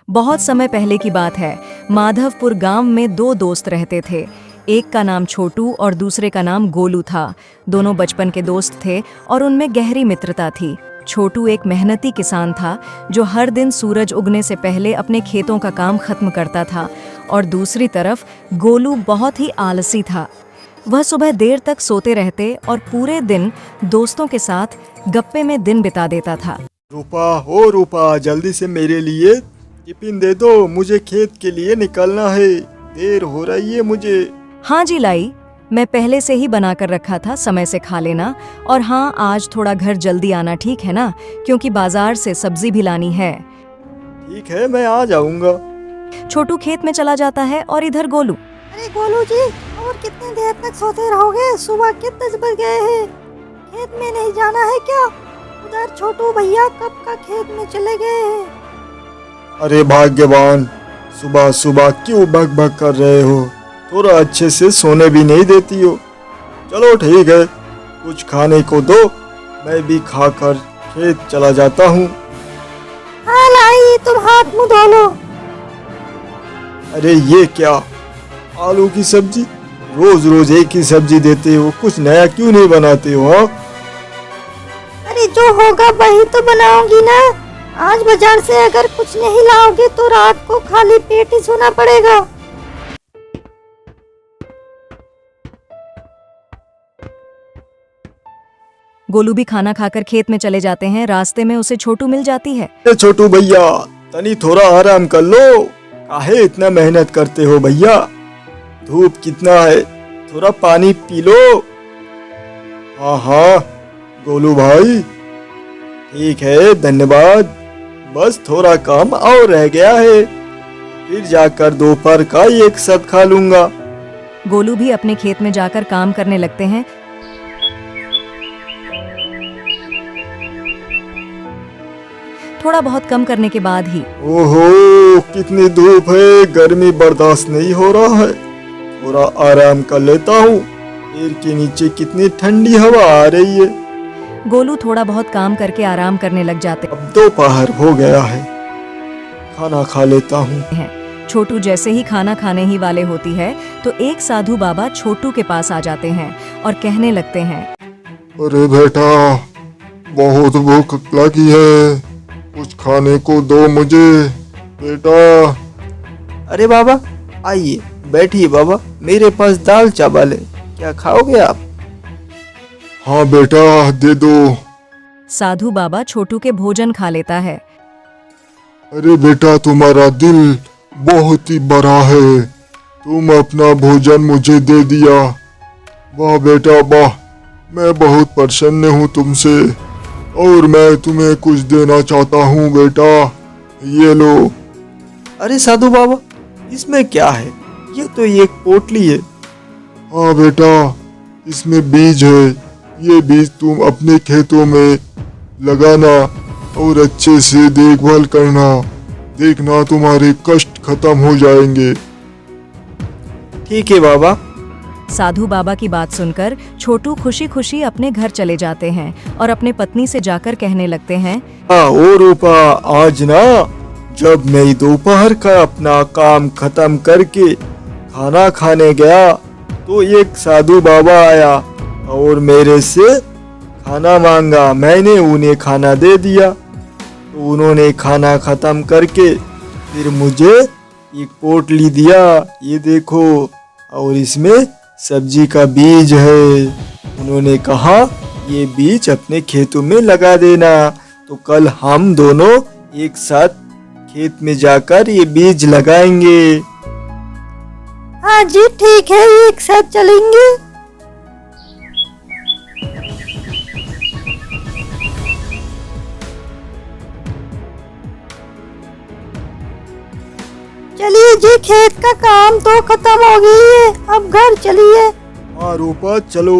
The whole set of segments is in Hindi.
बहुत समय पहले की बात है। माधवपुर गांव में दो दोस्त रहते थे। एक का नाम छोटू और दूसरे का नाम गोलू था। दोनों बचपन के दोस्त थे और उनमें गहरी मित्रता थी। छोटू एक मेहनती किसान था जो हर दिन सूरज उगने से पहले अपने खेतों का काम खत्म करता था, और दूसरी तरफ गोलू बहुत ही आलसी था। वह सुबह देर तक सोते रहते और पूरे दिन दोस्तों के साथ गप्पे में दिन बिता देता था। रूपा, जल्दी से मेरे लिए टिफिन दे दो, मुझे खेत के लिए निकलना है, देर हो रही है मुझे। हाँ जी लाई, मैं पहले से ही बना कर रखा था, समय से खा लेना। और हाँ, आज थोड़ा घर जल्दी आना, ठीक है ना, क्योंकि बाजार से सब्जी भी लानी है। ठीक है, मैं आ जाऊंगा। छोटू खेत में चला जाता है और इधर गोलू। अरे गोलू जी, और कितनी देर तक सोते रहोगे? सुबह कितने बज गए हैं? खेत में नहीं जाना है क्या? उधर छोटू भैया कब का खेत में चले गए हैं। अरे भाग्यवान, सुबह सुबह क्यों भग भग कर रहे हो? थोड़ा अच्छे से सोने भी नहीं देती हो। चलो ठीक है, कुछ खाने को दो, मैं भी खाकर खेत चला जाता हूँ। हाँ लाई, तुम हाथ मुँह धो लो। अरे ये क्या, आलू की सब्जी? रोज रोज एक ही सब्जी देते हो, कुछ नया क्यों नहीं बनाते हो? हाँ, अरे जो होगा वही तो बनाऊंगी ना। आज बाजार से अगर कुछ नहीं लाओगे तो रात को खाली पेट ही सोना पड़ेगा। गोलू भी खाना खाकर खेत में चले जाते हैं। रास्ते में उसे छोटू मिल जाती है। छोटू भैया, तनी थोड़ा आराम कर लो। काहे इतना मेहनत करते हो भैया? धूप कितना है, थोड़ा पानी पी लो। हाँ हाँ गोलू भाई, ठीक है, धन्यवाद। बस थोड़ा काम और रह गया है, फिर जाकर दोपहर का एक साथ खा लूंगा। गोलू भी अपने खेत में जाकर काम करने लगते हैं। थोड़ा बहुत कम करने के बाद ही ओहो, कितनी धूप है, गर्मी बर्दाश्त नहीं हो रहा है। थोड़ा आराम कर लेता हूँ। पेड़ के नीचे कितनी ठंडी हवा आ रही है। गोलू थोड़ा बहुत काम करके आराम करने लग जाते अब दोपहर हो गया है, खाना खा लेता हूँ। हैं। छोटू जैसे ही खाना खाने ही वाले होती है तो एक साधु बाबा छोटू के पास आ जाते हैं और कहने लगते हैं, अरे बेटा, बहुत भूख लगी है, कुछ खाने को दो मुझे बेटा। अरे बाबा, आइए बैठिए बाबा, मेरे पास दाल चावल है, क्या खाओगे आप? हाँ बेटा, दे दो। साधु बाबा छोटू के भोजन खा लेता है। अरे बेटा, तुम्हारा दिल बहुत ही बड़ा है, तुम अपना भोजन मुझे दे दिया। वाह बेटा वाह, मैं बहुत प्रसन्न हूँ तुमसे, और मैं तुम्हें कुछ देना चाहता हूँ बेटा, ये लो। अरे साधु बाबा, इसमें क्या है? ये तो एक पोटली है। हाँ बेटा, इसमें बीज है, ये बीज तुम अपने खेतों में लगाना और अच्छे से देखभाल करना, देखना तुम्हारे कष्ट खत्म हो जाएंगे। ठीक है बाबा। साधु बाबा की बात सुनकर छोटू खुशी खुशी अपने घर चले जाते हैं और अपने पत्नी से जाकर कहने लगते हैं, ओ रूपा, आज ना जब मैं दोपहर का अपना काम खत्म करके खाना खाने गया तो एक साधु बाबा आया और मेरे से खाना मांगा। मैंने उन्हें खाना दे दिया, तो उन्होंने खाना खत्म करके फिर मुझे एक पोटली दिया, ये देखो, और इसमें सब्जी का बीज है। उन्होंने कहा ये बीज अपने खेतों में लगा देना, तो कल हम दोनों एक साथ खेत में जाकर ये बीज लगाएंगे। हाँ जी ठीक है, एक साथ चलेंगे। चलिए जी, खेत का काम तो खत्म हो गई है, अब घर चलिए। हाँ रूपा, चलो।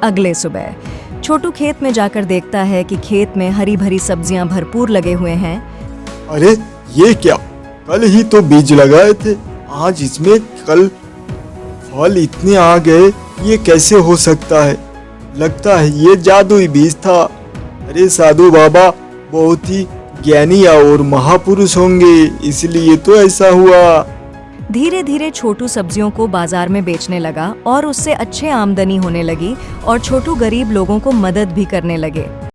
अगले सुबह छोटू खेत में जाकर देखता है कि खेत में हरी भरी सब्जियां भरपूर लगे हुए हैं। अरे ये क्या, कल ही तो बीज लगाए थे, आज इसमें कल फल इतने आ गए, ये कैसे हो सकता है? लगता है ये जादुई बीज था। अरे साधु बाबा बहुत ही ज्ञानी और महापुरुष होंगे, इसलिए तो ऐसा हुआ। धीरे धीरे छोटू सब्जियों को बाजार में बेचने लगा और उससे अच्छे आमदनी होने लगी और छोटू गरीब लोगों को मदद भी करने लगे।